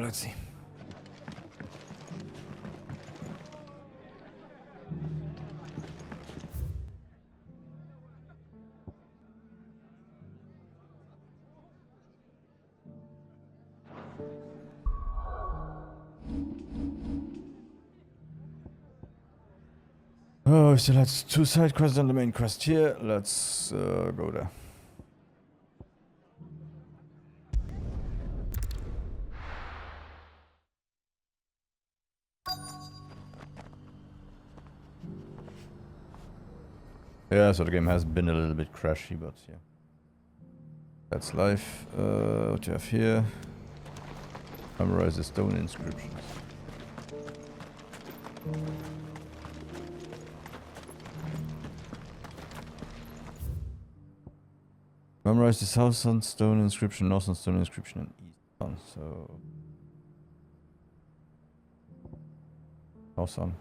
But let's see. Oh, so let's 2 side quests on the main quest here. Let's go there. Yeah, so the game has been a little bit crashy, but yeah. That's life. What do you have here? Memorize the stone inscriptions. Memorize the southern stone inscription, northern stone inscription, and eastern. So southern.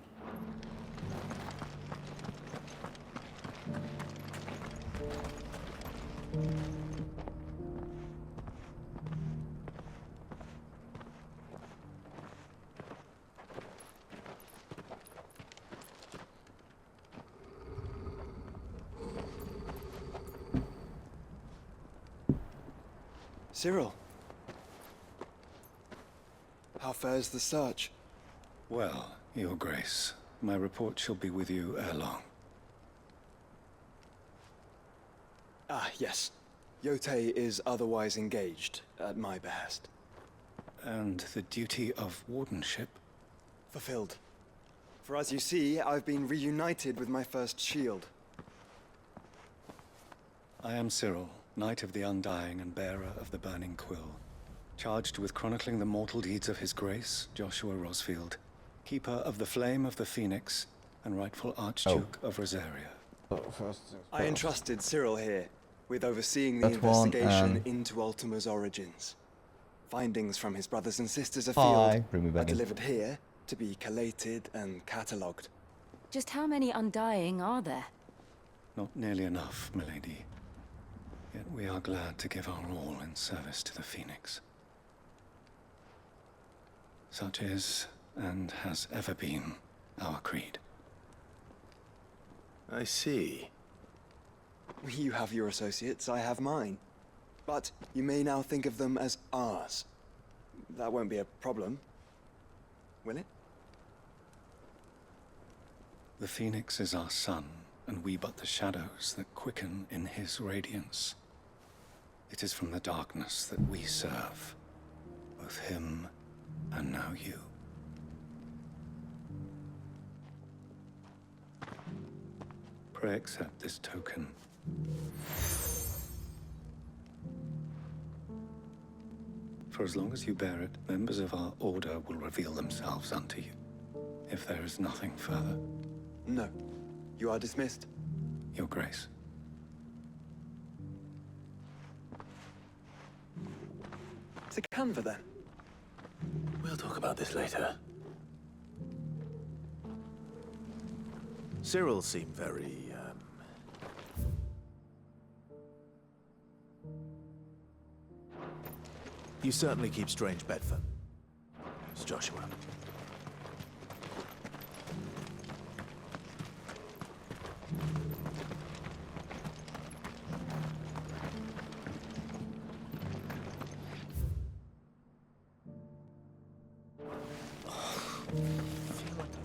Cyril, how fares the search? Well, Your Grace, my report shall be with you ere long. Ah, yes. Yotei is otherwise engaged, at my behest. And the duty of wardenship? Fulfilled. For as you see, I've been reunited with my first shield. I am Cyril, Knight of the Undying and bearer of the Burning Quill, charged with chronicling the mortal deeds of His Grace, Joshua Rosfield, keeper of the Flame of the Phoenix and rightful Archduke of Rosaria. I entrusted Cyril here with overseeing the investigation into Ultima's origins. Findings from his brothers and sisters afield are delivered here to be collated and catalogued. Just how many Undying are there? Not nearly enough, milady. Yet we are glad to give our all in service to the Phoenix. Such is, and has ever been, our creed. I see. You have your associates, I have mine. But you may now think of them as ours. That won't be a problem, will it? The Phoenix is our sun, and we but the shadows that quicken in his radiance. It is from the darkness that we serve, both him and now you. Pray accept this token. For as long as you bear it, members of our order will reveal themselves unto you. If there is nothing further. No. You are dismissed. Your Grace. To Canva, then. We'll talk about this later. Cyril seemed very, You certainly keep strange bedford. It's Joshua.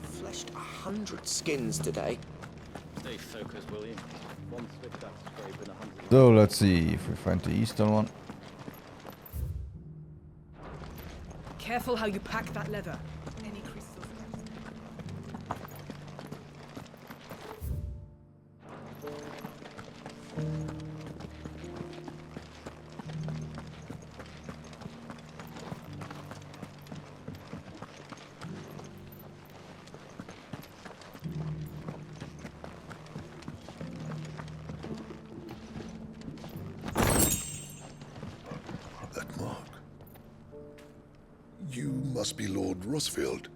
Fleshed 100 skins today. Stay focused, William. One slip that scrape and 100. So let's see if we find the eastern one. Careful how you pack that leather. Any crystals? That mark. You must be Lord Rosfield.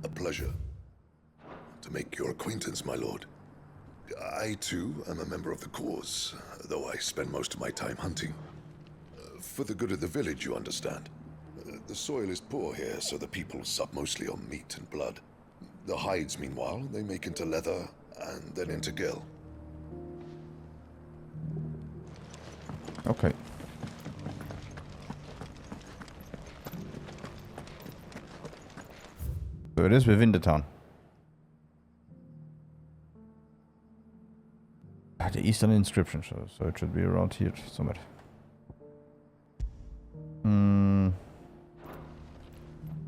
A pleasure to make your acquaintance, my lord. I, too, am a member of the cause, though I spend most of my time hunting. For the good of the village, you understand. The soil is poor here, so the people sup mostly on meat and blood. The hides, meanwhile, they make into leather and then into gil. Okay. So it is within the town. The eastern inscription, so it should be around here somewhere.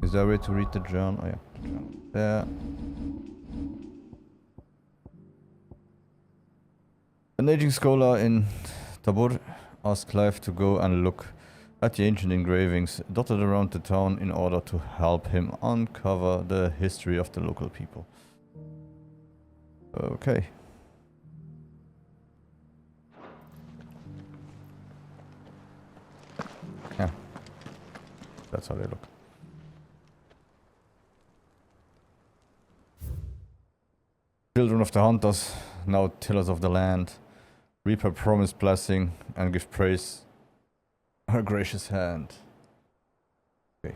Is there a way to read the journal? Oh yeah, there. An aging scholar in Tabor asked Clive to go and look at the ancient engravings dotted around the town in order to help him uncover the history of the local people. Okay. Yeah. That's how they look. Children of the hunters, now tillers of the land, reap her promised blessing and give praise her gracious hand. Okay.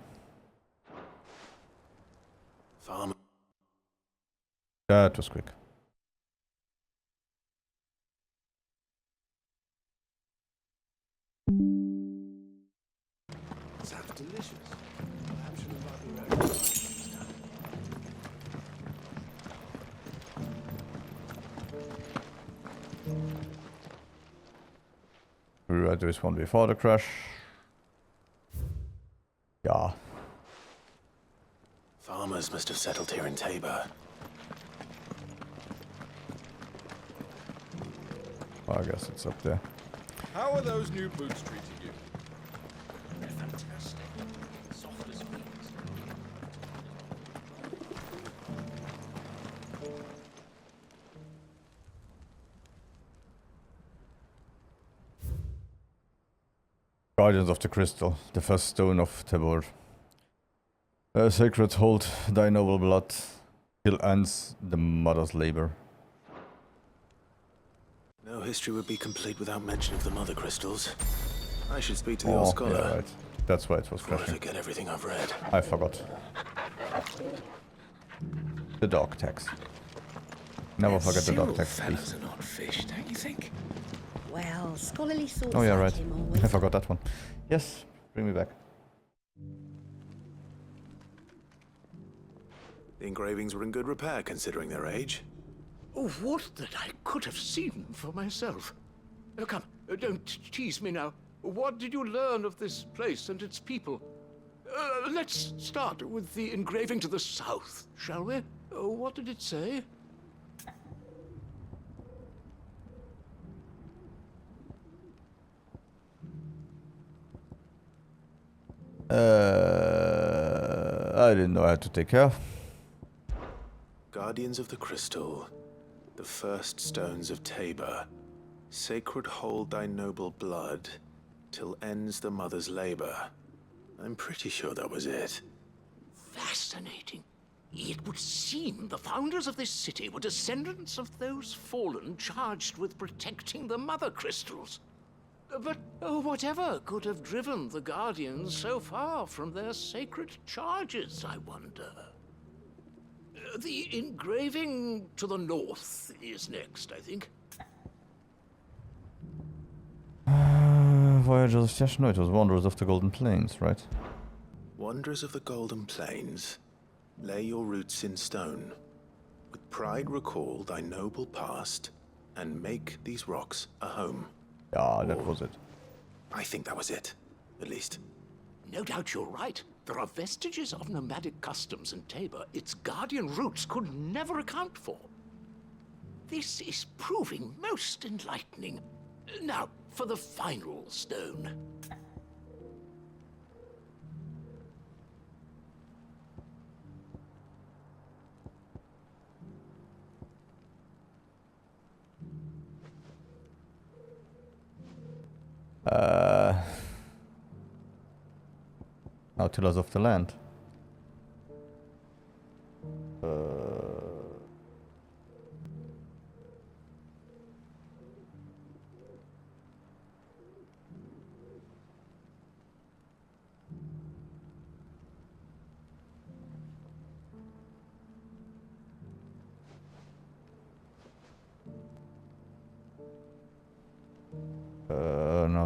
Farmer. That was quick. Sounds delicious. Perhaps you'll invite me round this time. We read this one before the crash. Yeah. Farmers must have settled here in Tabor. Well, I guess it's up there. How are those new boots treating you? They're fantastic. Soft as wings. Guardians of the Crystal, the first stone of Tabor. Sacred, hold thy noble blood till ends the mother's labor. No history would be complete without mention of the mother crystals. I should speak to the old scholar. Yeah, right. That's why it was Before I crashing. forget everything I've read. I forgot. The dog tags. Never forget the dog tags, please. Fellas are not fish, don't you think? Well, scholarly thoughts Oh yeah, like right. him always. I forgot that one. Yes, bring me back. The engravings were in good repair considering their age. Oh, what that I could have seen for myself. Come, don't tease me now. What did you learn of this place and its people? Let's start with the engraving to the south, shall we? What did it say? I didn't know I had to take care. Guardians of the Crystal, the first stones of Tabor, sacred hold thy noble blood, till ends the mother's labor. I'm pretty sure that was it. Fascinating. It would seem the founders of this city were descendants of those fallen charged with protecting the mother crystals. But whatever could have driven the Guardians so far from their sacred charges, I wonder? The engraving to the north is next, I think. Voyagers of Yesh, no, it was Wanderers of the Golden Plains, right? Wanderers of the Golden Plains, lay your roots in stone. With pride recall thy noble past, and make these rocks a home. Yeah, that was it. I think that was it, at least. No doubt you're right. There are vestiges of nomadic customs in Tabor its guardian roots could never account for. This is proving most enlightening. Now, for the final stone. Now tillers of the land.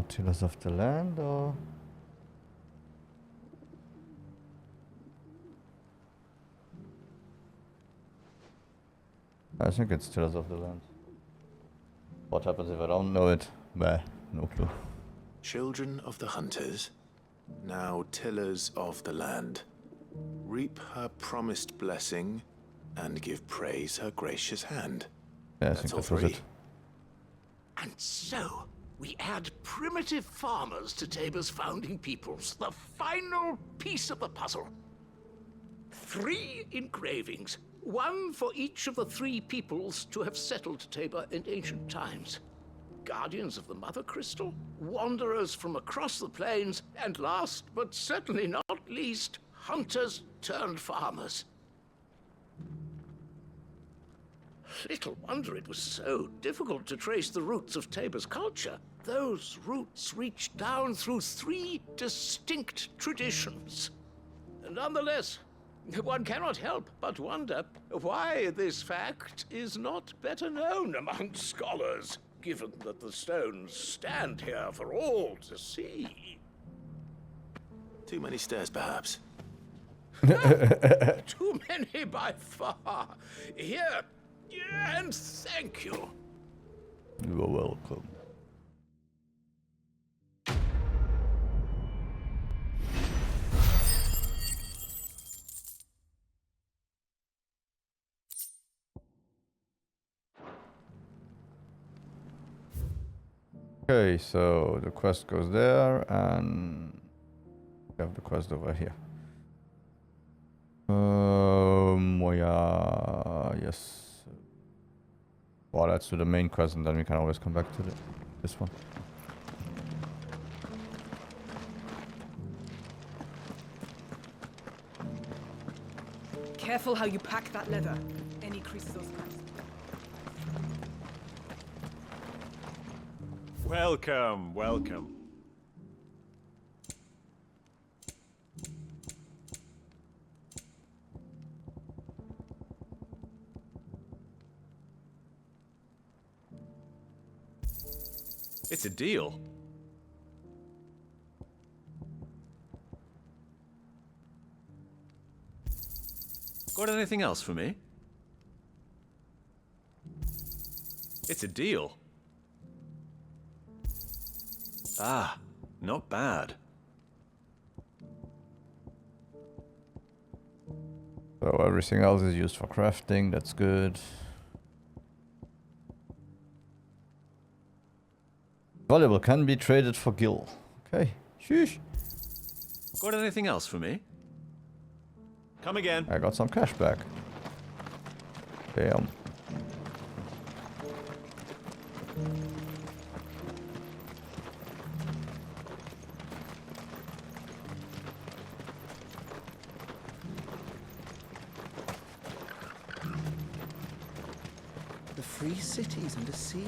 Tillers of the Land or... I think it's Tillers of the Land. What happens if I don't know it? Bah, no clue. Children of the Hunters, now tillers of the land, reap her promised blessing and give praise her gracious hand. Yeah, I That's think all that was three. it. And so, we add primitive farmers to Tabor's founding peoples, the final piece of the puzzle. 3 engravings, 1 for each of the 3 peoples to have settled Tabor in ancient times. Guardians of the Mother Crystal, wanderers from across the plains, and last but certainly not least, hunters turned farmers. Little wonder it was so difficult to trace the roots of Tabor's culture. Those roots reach down through 3 distinct traditions. Nonetheless, one cannot help but wonder why this fact is not better known among scholars, given that the stones stand here for all to see. Too many stairs, perhaps. Too many by far. Here, and thank you. You are welcome. Okay, so the quest goes there, and we have the quest over here. Yeah, yes. Well, let's do the main quest, and then we can always come back to this one. Careful how you pack that leather. Any creases or scratches. Welcome, welcome. It's a deal. Got anything else for me? It's a deal. Ah, not bad. So everything else is used for crafting, that's good. Valuable can be traded for gil. Okay, sheesh. Got anything else for me? Come again. I got some cash back. Damn. The free cities under siege.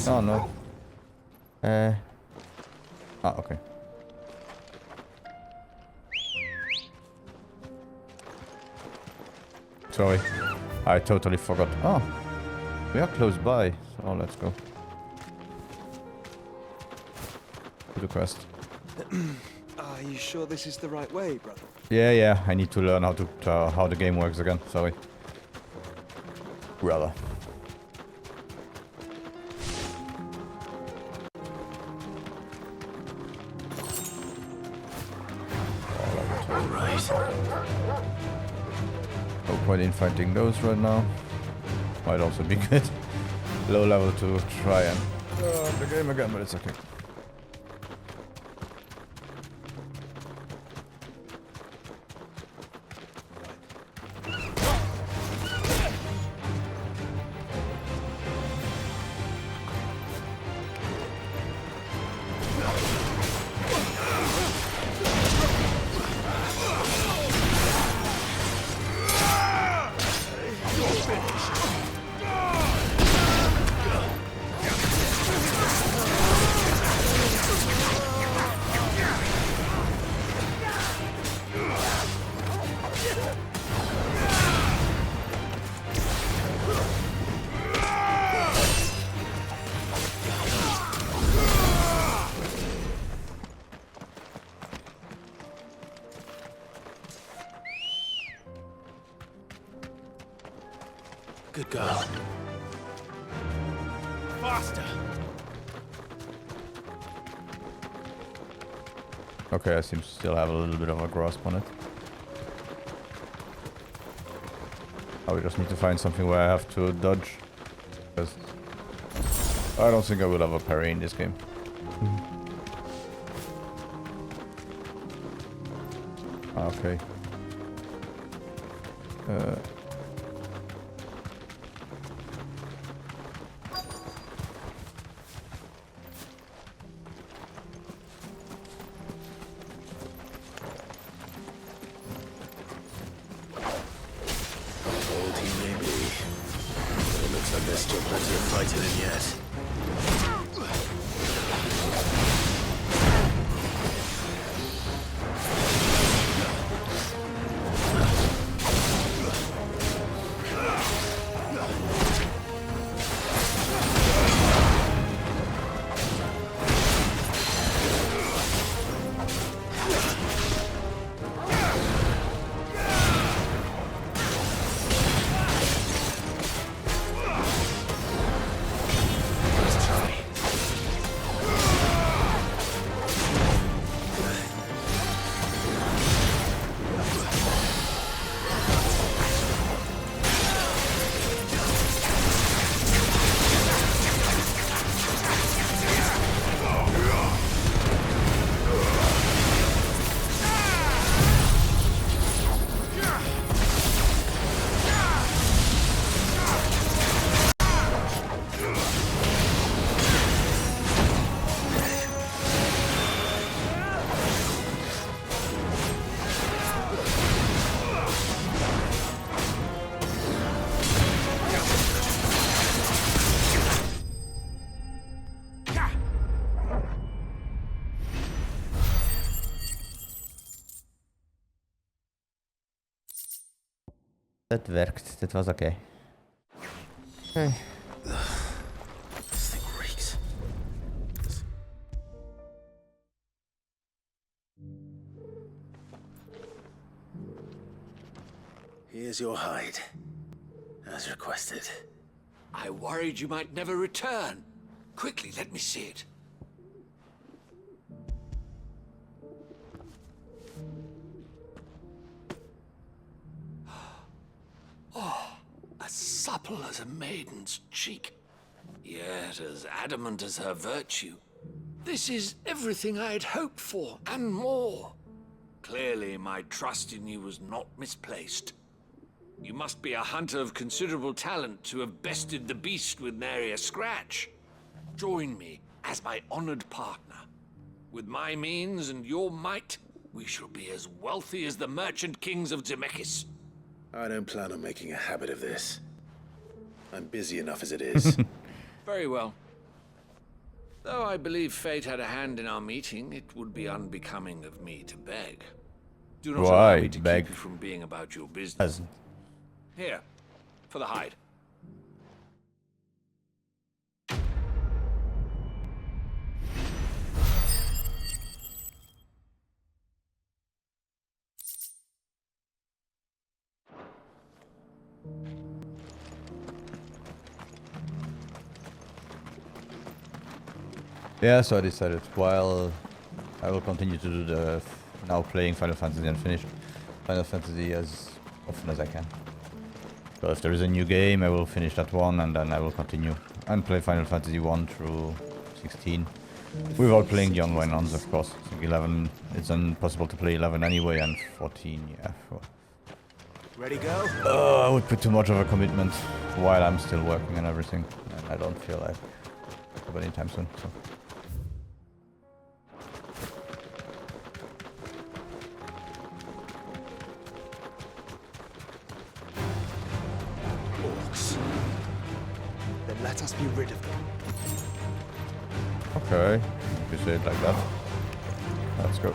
Oh no. Okay. Sorry. I totally forgot. Oh. We are close by, so let's go. To the quest. Are you sure this is the right way, brother? Yeah, I need to learn how the game works again. Sorry. Brother. No point in fighting those right now. Might also be good. Low level to try and the game again, but it's okay. Good girl. Faster! Okay, I seem to still have a little bit of a grasp on it. Oh, we just need to find something where I have to dodge. Because I don't think I will have a parry in this game. Okay. There's still plenty of fighting in yet. Dat werkt, dit was oké. Okay. This thing reeks. Here's your hide, as requested. I worried you might never return. Quickly, let me see it. Oh, as supple as a maiden's cheek, yet as adamant as her virtue. This is everything I had hoped for, and more. Clearly, my trust in you was not misplaced. You must be a hunter of considerable talent to have bested the beast with nary a scratch. Join me as my honored partner. With my means and your might, we shall be as wealthy as the merchant kings of Zemeckis. I don't plan on making a habit of this. I'm busy enough as it is. Very well. Though I believe fate had a hand in our meeting, it would be unbecoming of me to beg. Do not allow me to keep you from being about your business. Here, for the hide. Yeah, so I decided while I will continue to do the now playing Final Fantasy and finish Final Fantasy as often as I can. So if there is a new game, I will finish that one and then I will continue and play Final Fantasy 1 through 16. Without playing the online ones, of course. I think 11, it's impossible to play 11 anyway, and 14, yeah. Well. Ready, go? I would put too much of a commitment while I'm still working and everything. And I don't feel like it anytime soon, so. Then let us be rid of them. Okay, if you say it like that. Let's go.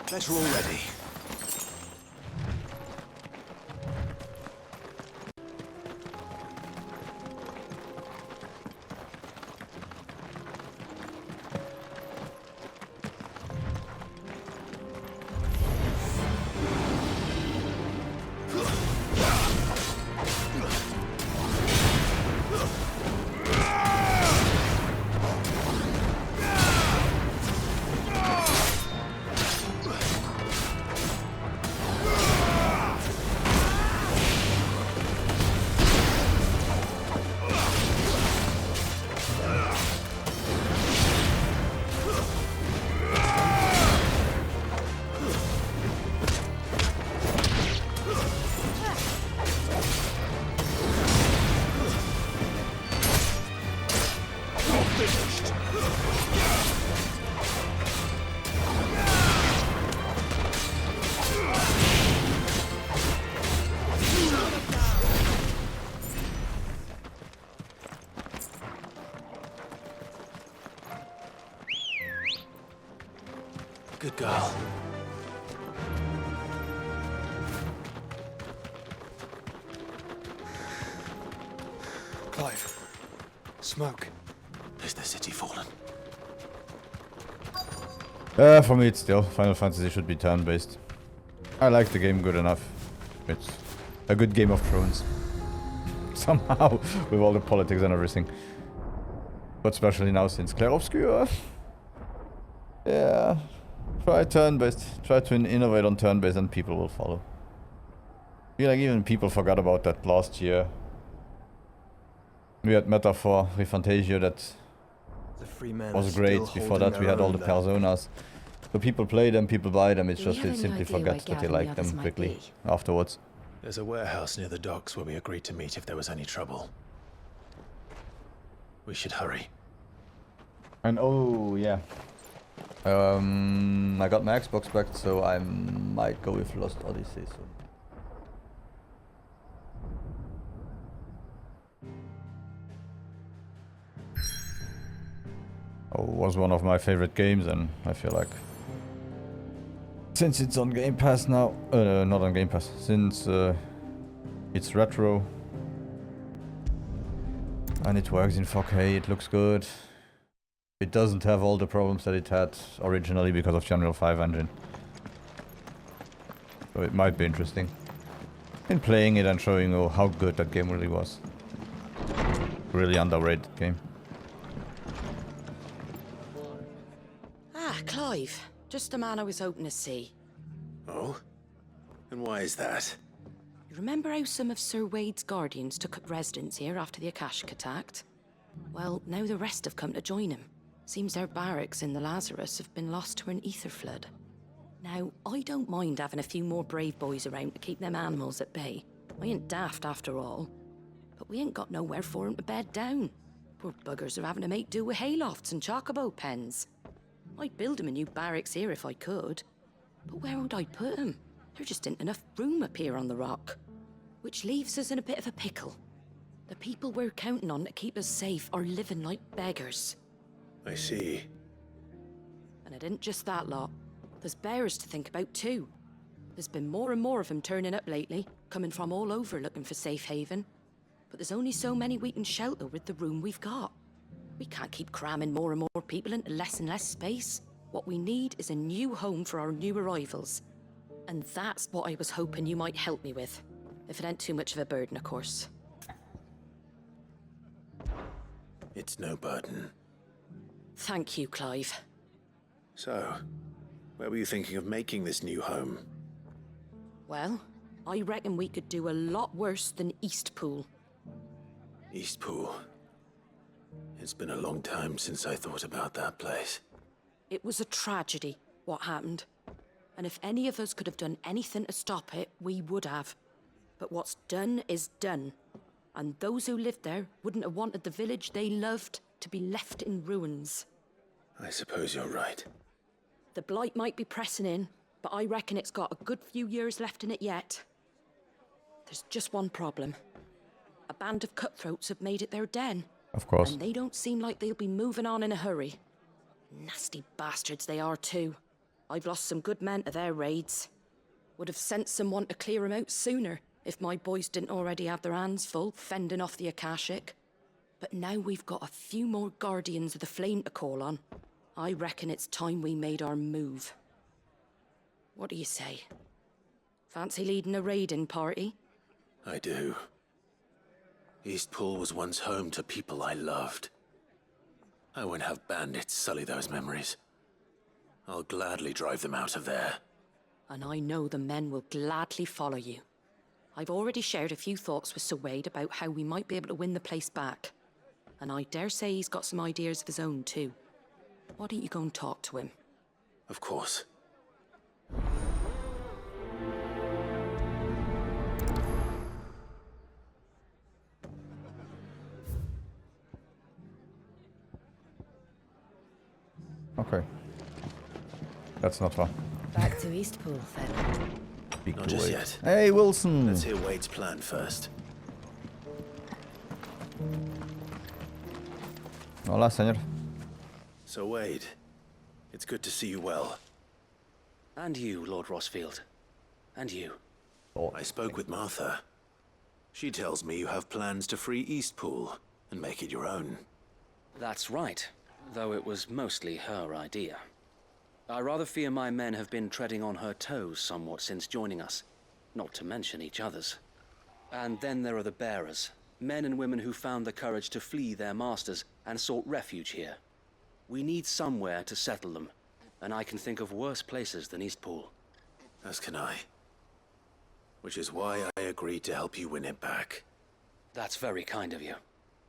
Better already. Good girl. Clive. Smoke. Is the city fallen? For me it's still Final Fantasy should be turn-based. I like the game good enough. It's a good Game of Thrones. Somehow, with all the politics and everything. But especially now since Clair Obscur. Yeah. Try turn-based. Try to innovate on turn-based and people will follow. I feel like even people forgot about that last year. We had Metaphor with Fantasia that was great. Before that we had all the personas. So people play them, people buy them, it's just they simply forget that they like them quickly afterwards. There's a warehouse near the docks where we agreed to meet if there was any trouble. We should hurry. And oh yeah. I got my Xbox back, so I might go with Lost Odyssey soon. Oh, was one of my favorite games, and I feel like since it's on Game Pass now, not on Game Pass, since it's retro and it works in 4K, it looks good. It doesn't have all the problems that it had originally because of Unreal 5 engine. So it might be interesting in playing it and showing you how good that game really was. Really underrated game. Ah, Clive. Just the man I was hoping to see. Oh? And why is that? You remember how some of Sir Wade's guardians took up residence here after the Akashic attacked? Well, now the rest have come to join him. Seems their barracks in the Lazarus have been lost to an ether flood. Now, I don't mind having a few more brave boys around to keep them animals at bay. I ain't daft after all. But we ain't got nowhere for 'em to bed down. Poor buggers are having to make do with haylofts and chocobo pens. I'd build 'em a new barracks here if I could. But where would I put 'em? There just ain't enough room up here on the rock. Which leaves us in a bit of a pickle. The people we're counting on to keep us safe are living like beggars. I see. And it isn't just that lot. There's bears to think about too. There's been more and more of them turning up lately, coming from all over looking for safe haven. But there's only so many we can shelter with the room we've got. We can't keep cramming more and more people into less and less space. What we need is a new home for our new arrivals. And that's what I was hoping you might help me with. If it ain't too much of a burden, of course. It's no burden. Thank you, Clive. So, where were you thinking of making this new home? Well, I reckon we could do a lot worse than Eastpool. Eastpool. It's been a long time since I thought about that place. It was a tragedy, what happened. And if any of us could have done anything to stop it, we would have. But what's done is done. And those who lived there wouldn't have wanted the village they loved to be left in ruins. I suppose you're right. The blight might be pressing in, but I reckon it's got a good few years left in it yet. There's just one problem. A band of cutthroats have made it their den. Of course. And they don't seem like they'll be moving on in a hurry. Nasty bastards they are too. I've lost some good men to their raids. Would have sent someone to clear 'em out sooner if my boys didn't already have their hands full fending off the Akashic. But now we've got a few more Guardians of the Flame to call on. I reckon it's time we made our move. What do you say? Fancy leading a raiding party? I do. Eastpool was once home to people I loved. I won't have bandits sully those memories. I'll gladly drive them out of there. And I know the men will gladly follow you. I've already shared a few thoughts with Sir Wade about how we might be able to win the place back. And I dare say he's got some ideas of his own too. Why don't you go and talk to him? Of course. Okay. That's not far. Back to Eastpool, then. Not just yet. Hey, Wilson! Let's hear Wade's plan first. Hola, señor. So, Wade, it's good to see you well. And you, Lord Rosfield. And you. I spoke with Martha. She tells me you have plans to free Eastpool and make it your own. That's right, though it was mostly her idea. I rather fear my men have been treading on her toes somewhat since joining us, not to mention each other's. And then there are the bearers, men and women who found the courage to flee their masters and sought refuge here. We need somewhere to settle them, and I can think of worse places than Eastpool. As can I. Which is why I agreed to help you win it back. That's very kind of you.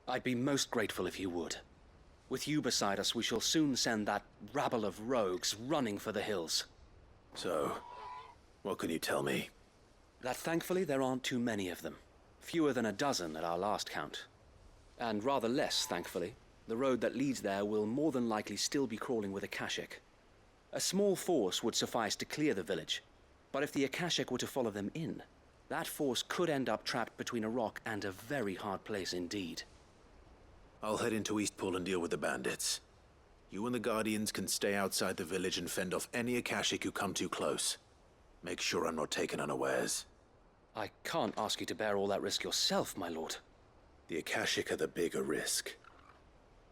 I'd be most grateful if you would. With you beside us, we shall soon send that rabble of rogues running for the hills. So, what can you tell me? That thankfully there aren't too many of them. Fewer than a dozen at our last count. And rather less, thankfully. The road that leads there will more than likely still be crawling with Akashic. A small force would suffice to clear the village. But if the Akashic were to follow them in, that force could end up trapped between a rock and a very hard place indeed. I'll head into Eastpool and deal with the bandits. You and the Guardians can stay outside the village and fend off any Akashic who come too close. Make sure I'm not taken unawares. I can't ask you to bear all that risk yourself, my lord. The Akashic are the bigger risk.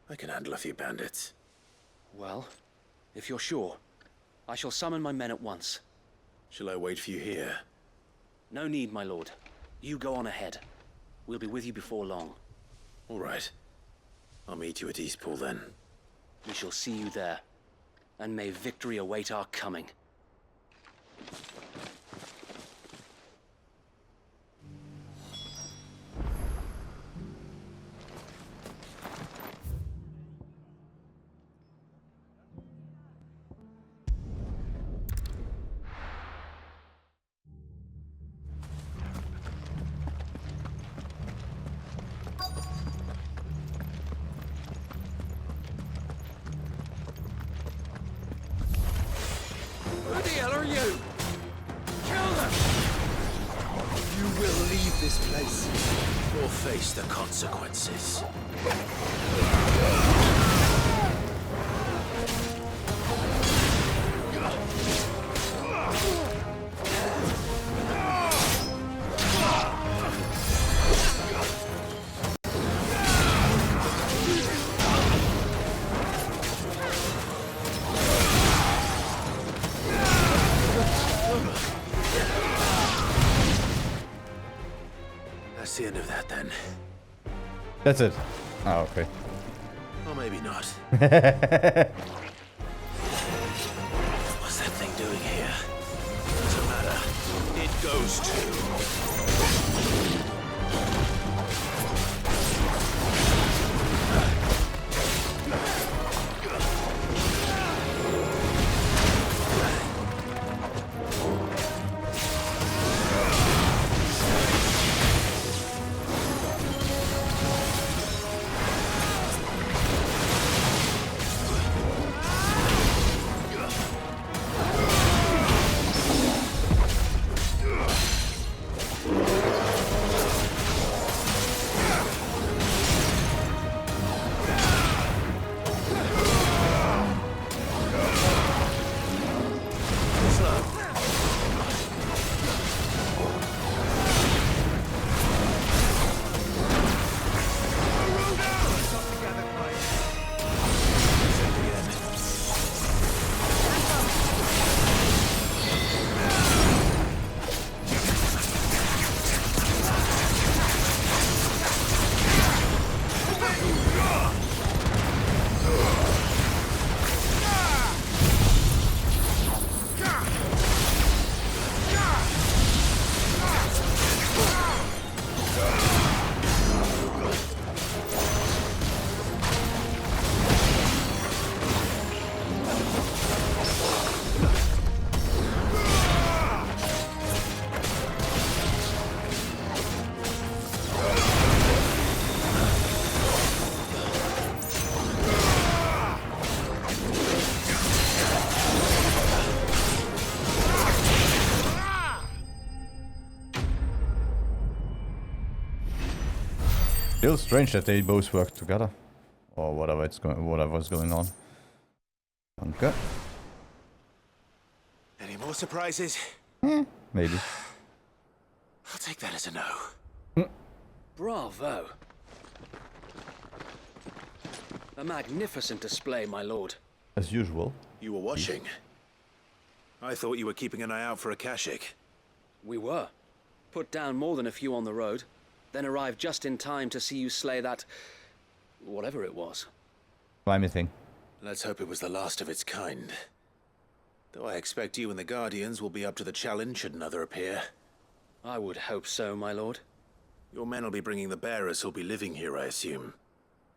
I can handle a few bandits. Well, if you're sure, I shall summon my men at once. Shall I wait for you here? No need, my lord. You go on ahead. We'll be with you before long. All right. I'll meet you at Eastpool then. We shall see you there. And may victory await our coming. Who the hell are you? Kill them! You will leave this place. Or face the consequences. That's the end of that then. That's it. Oh, okay. Or maybe not. What's that thing doing here? Doesn't matter. It goes too. Still strange that they both work together. Or whatever's going on. Okay. Any more surprises? Maybe. I'll take that as a no. Bravo. A magnificent display, my lord. As usual. You were washing. I thought you were keeping an eye out for a Kashik. We were. Put down more than a few on the road, then arrived just in time to see you slay that... whatever it was. Slimy thing. Let's hope it was the last of its kind. Though I expect you and the Guardians will be up to the challenge should another appear. I would hope so, my lord. Your men will be bringing the bearers who'll be living here, I assume.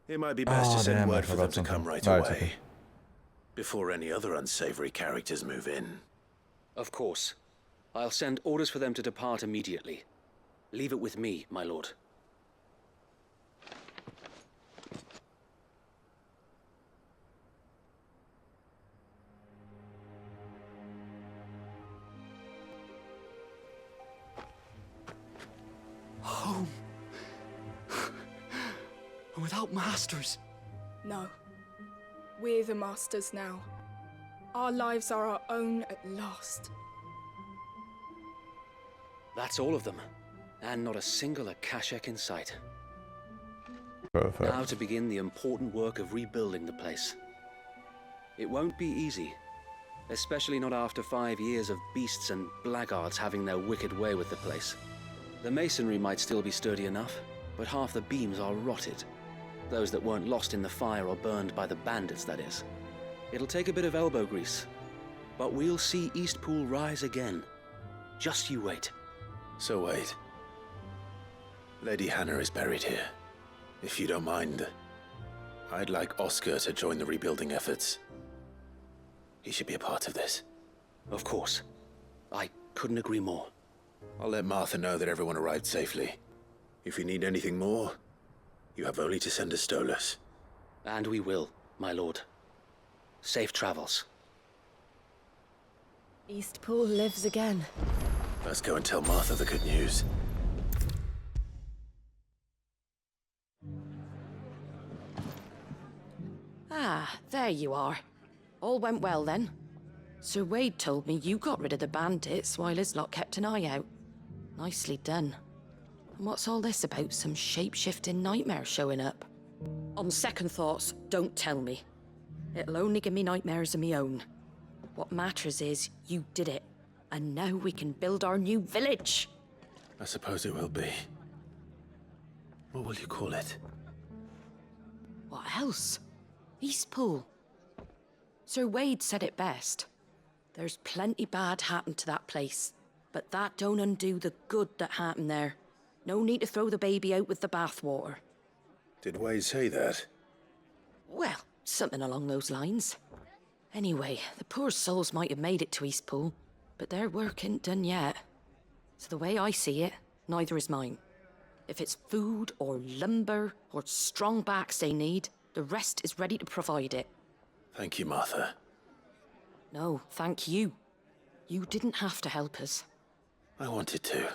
It might be best to send word for them to come right away. Okay. Before any other unsavory characters move in. Of course. I'll send orders for them to depart immediately. Leave it with me, my lord. Home. Without masters. No. We're the masters now. Our lives are our own at last. That's all of them. And not a single Akashek in sight. Perfect. Now to begin the important work of rebuilding the place. It won't be easy. Especially not after 5 years of beasts and blackguards having their wicked way with the place. The masonry might still be sturdy enough, but half the beams are rotted. Those that weren't lost in the fire or burned by the bandits, that is. It'll take a bit of elbow grease. But we'll see Eastpool rise again. Just you wait. So wait. Lady Hannah is buried here. If you don't mind, I'd like Oscar to join the rebuilding efforts. He should be a part of this. Of course. I couldn't agree more. I'll let Martha know that everyone arrived safely. If you need anything more, you have only to send a Stolas. And we will, my lord. Safe travels. Eastpool lives again. Let's go and tell Martha the good news. Ah, there you are. All went well then. Sir Wade told me you got rid of the bandits while his lot kept an eye out. Nicely done. And what's all this about some shape-shifting nightmare showing up? On second thoughts, don't tell me. It'll only give me nightmares of my own. What matters is you did it. And now we can build our new village. I suppose it will be. What will you call it? What else? Eastpool. Sir Wade said it best. There's plenty bad happened to that place, but that don't undo the good that happened there. No need to throw the baby out with the bathwater. Did Wade say that? Well, something along those lines. Anyway, the poor souls might have made it to Eastpool, but their work ain't done yet. So the way I see it, neither is mine. If it's food or lumber or strong backs they need, the rest is ready to provide it. Thank you, Martha. No, thank you. You didn't have to help us. I wanted to.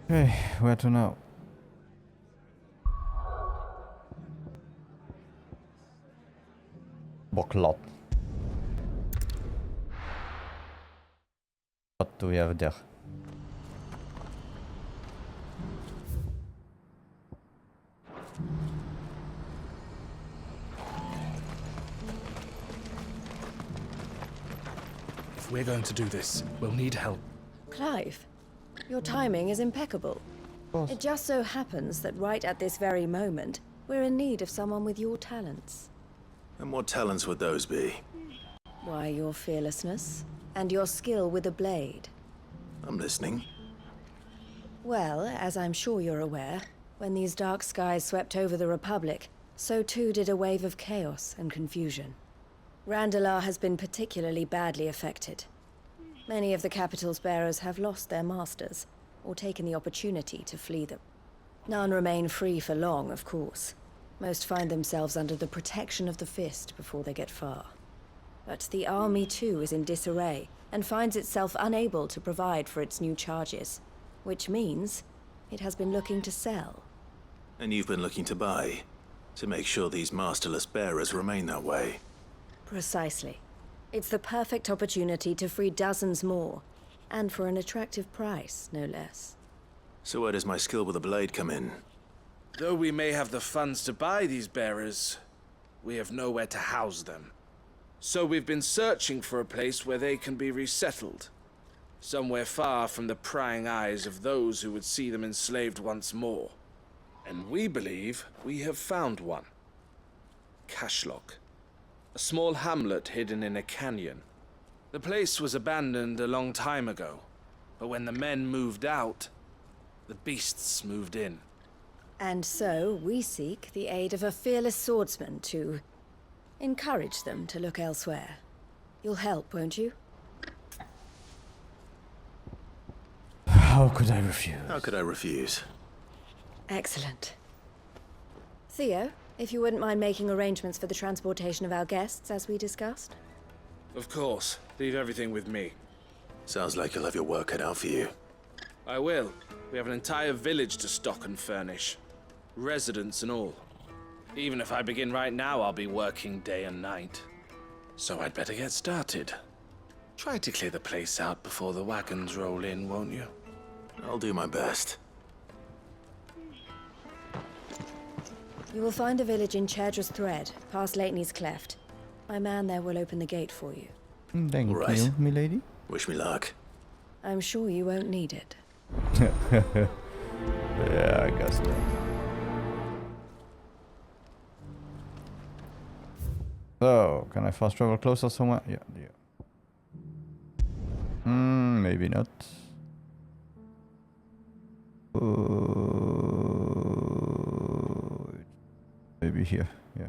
Okay, where to now? Boklot. What do we have there? If we're going to do this, we'll need help. Clive, your timing is impeccable. It just so happens that right at this very moment, we're in need of someone with your talents. And what talents would those be? Why, your fearlessness and your skill with a blade. I'm listening. Well, as I'm sure you're aware, when these dark skies swept over the Republic, so too did a wave of chaos and confusion. Randalar has been particularly badly affected. Many of the capital's bearers have lost their masters, or taken the opportunity to flee them. None remain free for long, of course. Most find themselves under the protection of the Fist before they get far. But the army too is in disarray, and finds itself unable to provide for its new charges. Which means it has been looking to sell. And you've been looking to buy, to make sure these masterless bearers remain that way. Precisely. It's the perfect opportunity to free dozens more, and for an attractive price, no less. So where does my skill with a blade come in? Though we may have the funds to buy these bearers, we have nowhere to house them. So we've been searching for a place where they can be resettled. Somewhere far from the prying eyes of those who would see them enslaved once more. And we believe we have found one. Cashlock. A small hamlet hidden in a canyon. The place was abandoned a long time ago, but when the men moved out, the beasts moved in. And so we seek the aid of a fearless swordsman to encourage them to look elsewhere. You'll help, won't you? How could I refuse? How could I refuse? Excellent. Theo, if you wouldn't mind making arrangements for the transportation of our guests, as we discussed. Of course. Leave everything with me. Sounds like you'll have your work cut out for you. I will. We have an entire village to stock and furnish. Residents and all. Even if I begin right now, I'll be working day and night. So I'd better get started. Try to clear the place out before the wagons roll in, won't you? I'll do my best. You will find a village in Chairdra's Thread, past Lateney's Cleft. My man there will open the gate for you. Thank you, milady. Wish me luck. I'm sure you won't need it. Yeah, I guess not. So, can I fast travel closer somewhere? Yeah. Maybe not. Maybe here, yeah.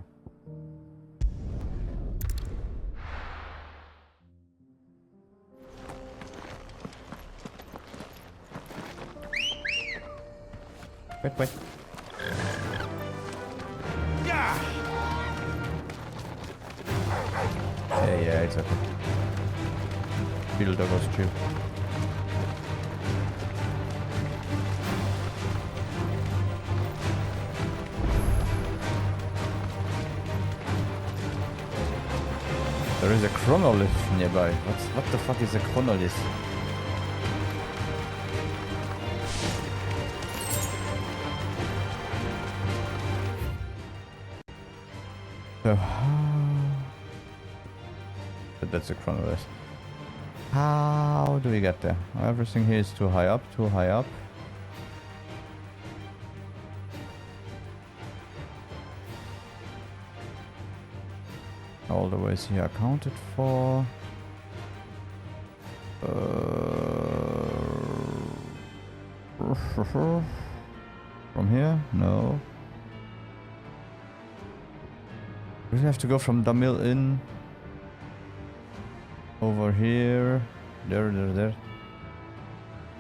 Wait. Yeah, it's okay. Beetle dog was chill. There is a chronolith nearby. What the fuck is a chronolith? So, that's a chronolith. How do we get there? Everything here is too high up, All the ways here accounted for. From here? No. We have to go from Damil in. Over here. There.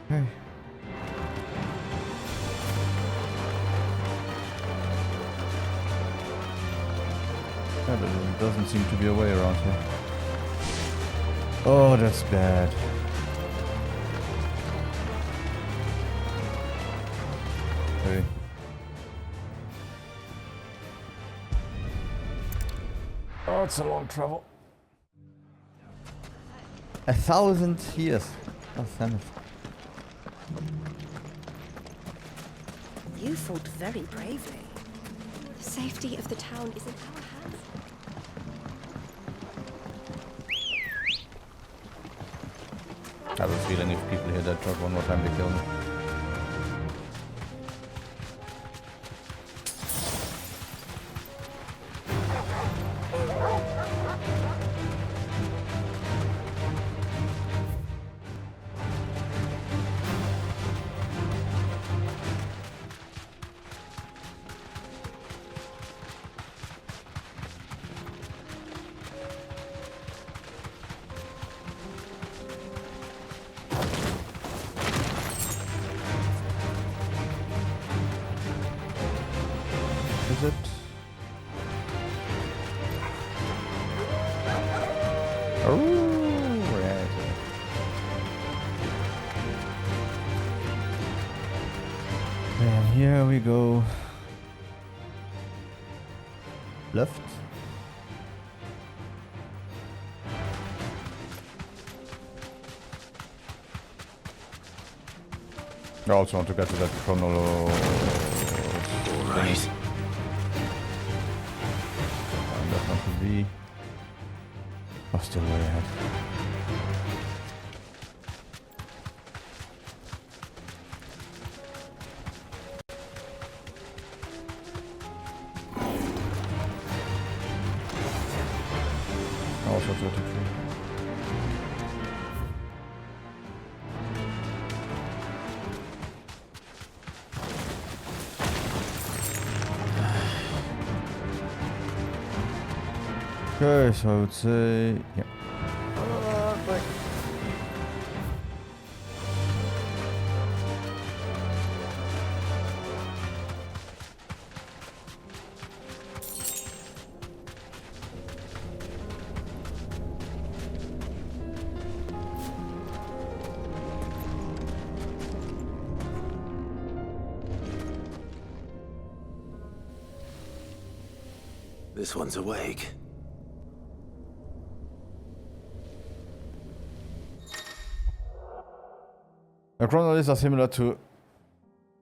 Okay. Yeah, but there doesn't seem to be a way around here. Oh, that's bad. Okay. Oh, it's a long travel. 1,000 years. Oh, damn it. You fought very bravely. The safety of the town is in our hands. I have a feeling if people hear that truck one more time, they kill me. Right. And here we go. Left. I also want to get to that chronology. Right. And that one could be. Oh, still way ahead. Also 33. Okay, so I would say, yeah. This one's awake. The chronologies are similar to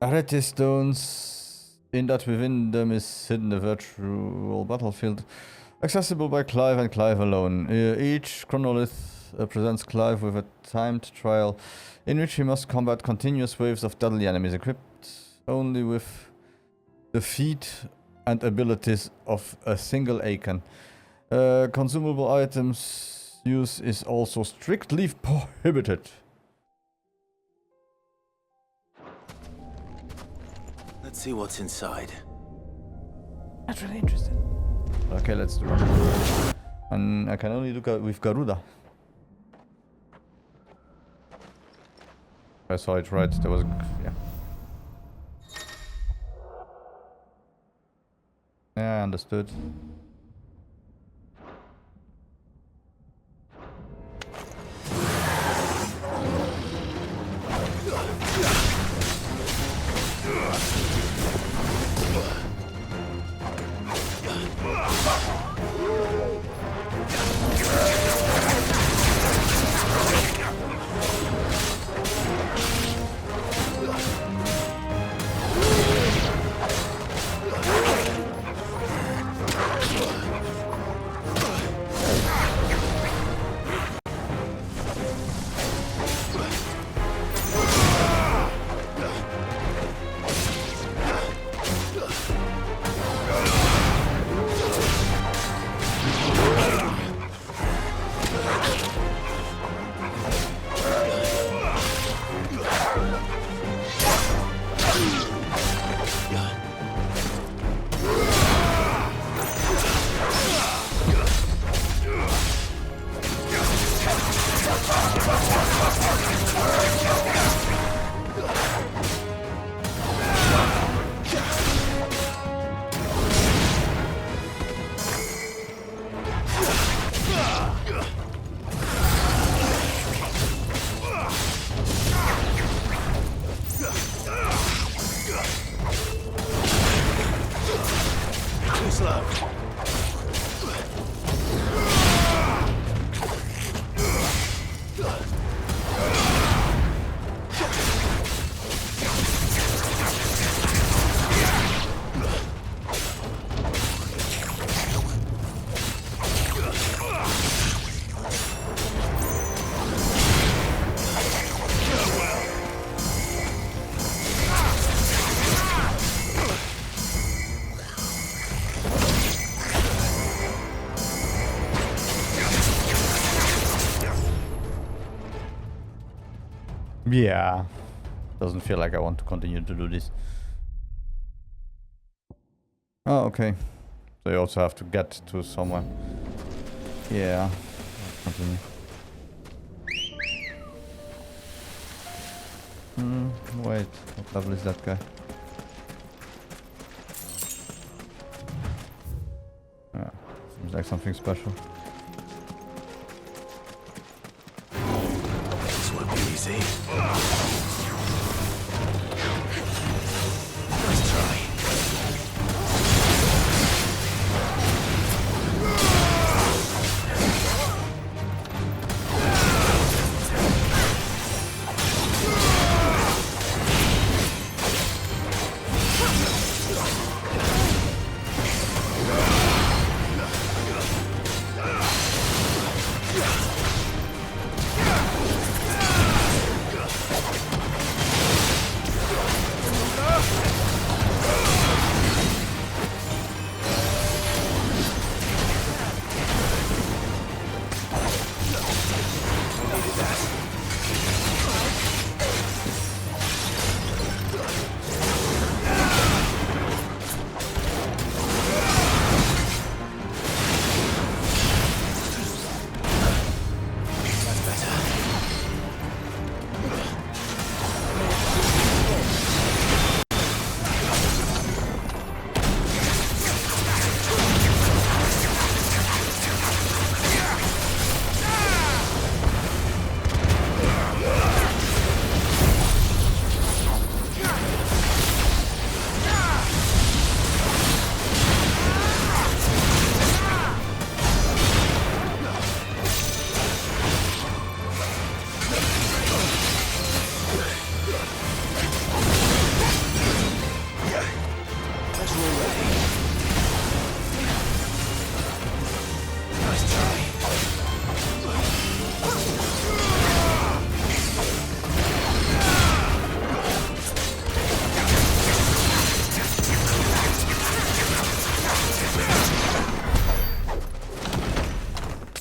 Arete stones in that within them is hidden a virtual battlefield accessible by Clive and Clive alone. Each chronolith presents Clive with a timed trial in which he must combat continuous waves of deadly enemies equipped only with the feat and abilities of a single Akan. Consumable items use is also strictly prohibited. Let's see what's inside. That's really interesting. Okay, let's do it. And I can only look at with Garuda. I saw it right. There was yeah. Yeah, understood. Yeah. Doesn't feel like I want to continue to do this. Oh, okay. So you also have to get to somewhere. Yeah. Continue. Wait. What level is that guy? Yeah. Seems like something special. easy. Nice try.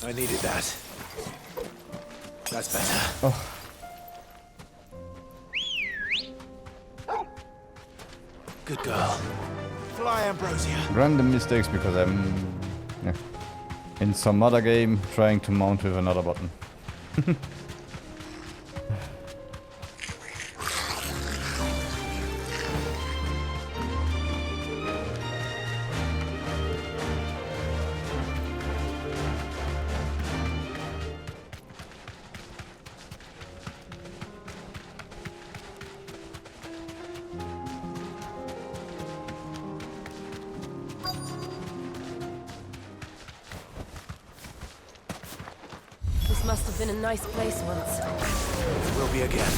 I needed that. That's better. Oh. Good girl. Fly, Ambrosia. Random mistakes because I'm in some other game trying to mount with another button. This must have been a nice place once. It will be again.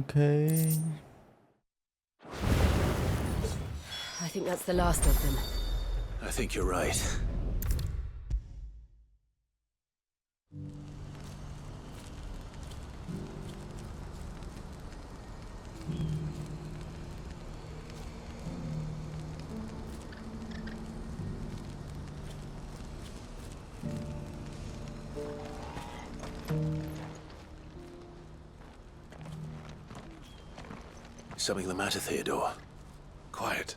Okay. I think that's the last of them. I think you're right. something the matter, Theodore? Quiet.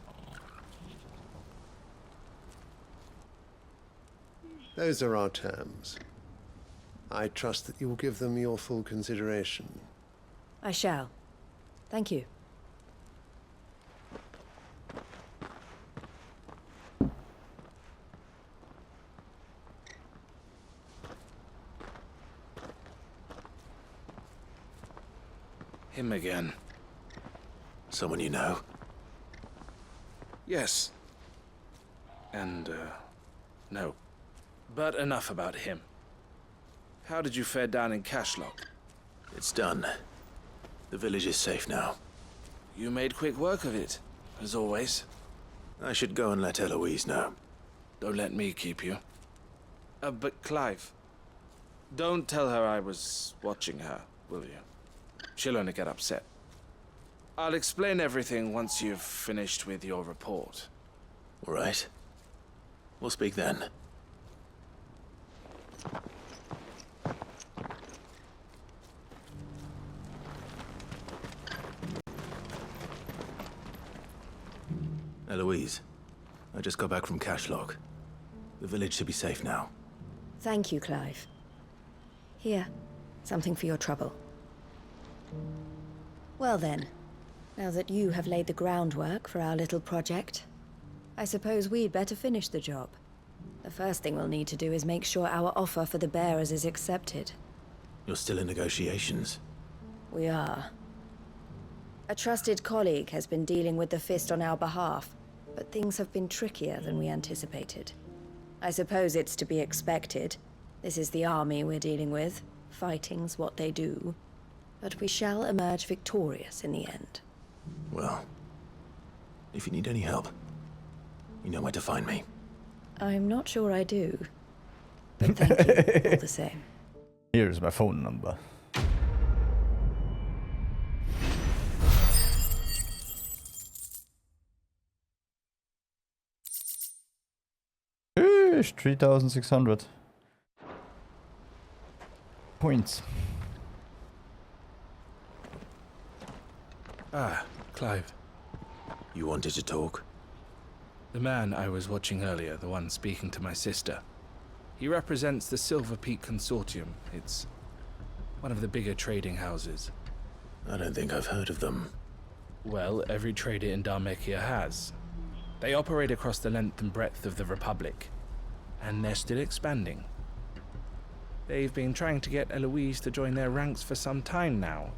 Those are our terms. I trust that you will give them your full consideration. I shall. Thank you. Him again. Someone you know? Yes. And, no. But enough about him. How did you fare down in Cashlock? It's done. The village is safe now. You made quick work of it, as always. I should go and let Eloise know. Don't let me keep you. But Clive, don't tell her I was watching her, will you? She'll only get upset. I'll explain everything once you've finished with your report. All right. We'll speak then. Eloise, I just got back from Cashlock. The village should be safe now. Thank you, Clive. Here, something for your trouble. Well then, now that you have laid the groundwork for our little project, I suppose we'd better finish the job. The first thing we'll need to do is make sure our offer for the bearers is accepted. You're still in negotiations? We are. A trusted colleague has been dealing with the Fist on our behalf, but things have been trickier than we anticipated. I suppose it's to be expected. This is the army we're dealing with. Fighting's what they do. But we shall emerge victorious in the end. Well, if you need any help, you know where to find me. I'm not sure I do. But thank you all the same. Here's my phone number. Eesh, 3,600 points. Ah, Clive. You wanted to talk? The man I was watching earlier, the one speaking to my sister. He represents the Silver Peak Consortium. It's one of the bigger trading houses. I don't think I've heard of them. Well, every trader in Dharmekia has. They operate across the length and breadth of the Republic, and they're still expanding. They've been trying to get Eloise to join their ranks for some time now,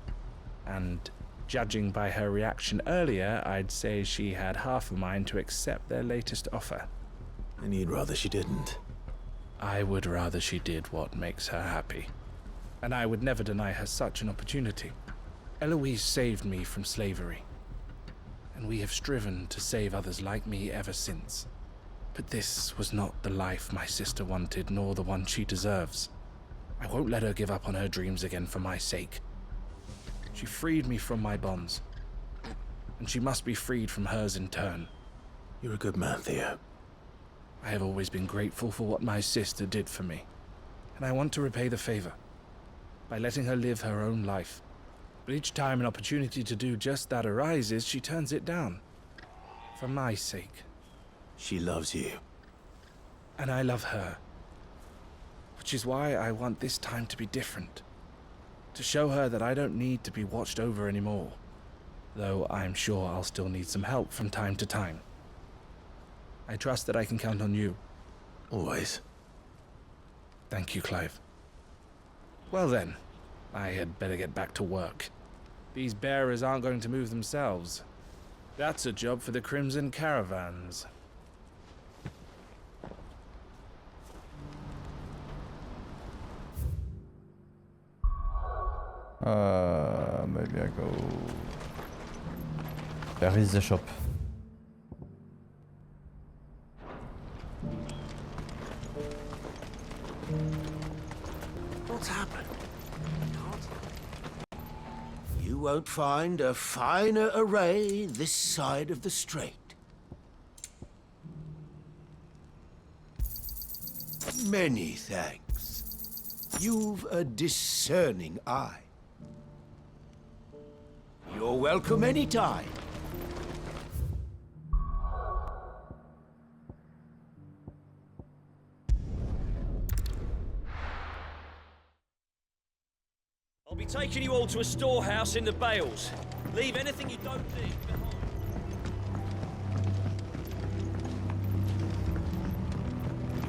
and judging by her reaction earlier, I'd say she had half a mind to accept their latest offer. And you'd rather she didn't? I would rather she did what makes her happy. And I would never deny her such an opportunity. Eloise saved me from slavery. And we have striven to save others like me ever since. But this was not the life my sister wanted, nor the one she deserves. I won't let her give up on her dreams again for my sake. She freed me from my bonds, and she must be freed from hers in turn. You're a good man, Theo. I have always been grateful for what my sister did for me, and I want to repay the favor by letting her live her own life. But each time an opportunity to do just that arises, she turns it down. For my sake. She loves you. And I love her. Which is why I want this time to be different. To show her that I don't need to be watched over anymore. Though I'm sure I'll still need some help from time to time. I trust that I can count on you. Always. Thank you, Clive. Well then, I had better get back to work. These bearers aren't going to move themselves. That's a job for the Crimson Caravans. Maybe I go... There is the shop. What's happened? You won't find a finer array this side of the strait. Many thanks. You've a discerning eye. You're welcome anytime. I'll be taking you all to a storehouse in the Bales. Leave anything you don't need behind.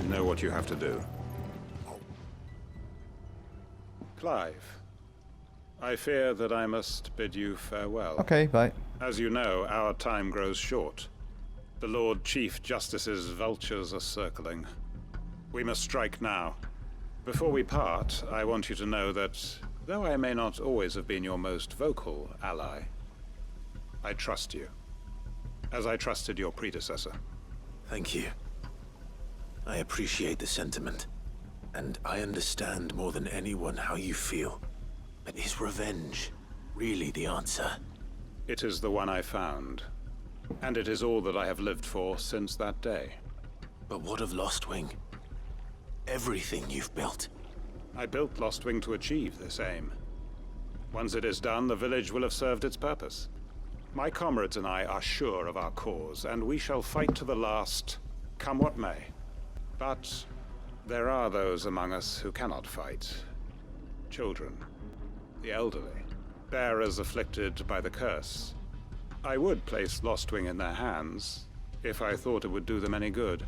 You know what you have to do. Clive, I fear that I must bid you farewell. Okay, bye. As you know, our time grows short. The Lord Chief Justice's vultures are circling. We must strike now. Before we part, I want you to know that, though I may not always have been your most vocal ally, I trust you, as I trusted your predecessor. Thank you. I appreciate the sentiment, and I understand more than anyone how you feel. But is revenge really the answer? It is the one I found, and it is all that I have lived for since that day. But what of Lostwing? Everything you've built. I built Lostwing to achieve this aim. Once it is done, the village will have served its purpose. My comrades and I are sure of our cause, and we shall fight to the last, come what may. But there are those among us who cannot fight. Children, the elderly, bearers afflicted by the curse. I would place Lostwing in their hands, if I thought it would do them any good.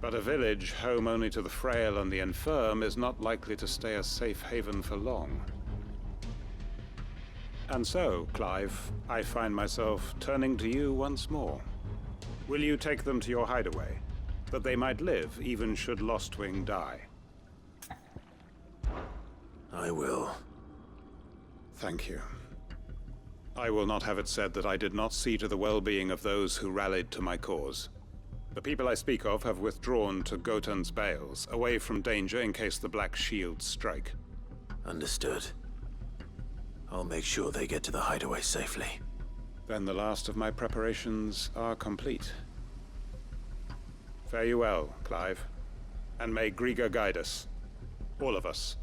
But a village home only to the frail and the infirm is not likely to stay a safe haven for long. And so, Clive, I find myself turning to you once more. Will you take them to your hideaway, that they might live even should Lostwing die? I will. Thank you. I will not have it said that I did not see to the well-being of those who rallied to my cause. The people I speak of have withdrawn to Gotan's Bales, away from danger in case the Black Shields strike. Understood. I'll make sure they get to the hideaway safely. Then the last of my preparations are complete. Fare you well, Clive. And may Griga guide us. All of us.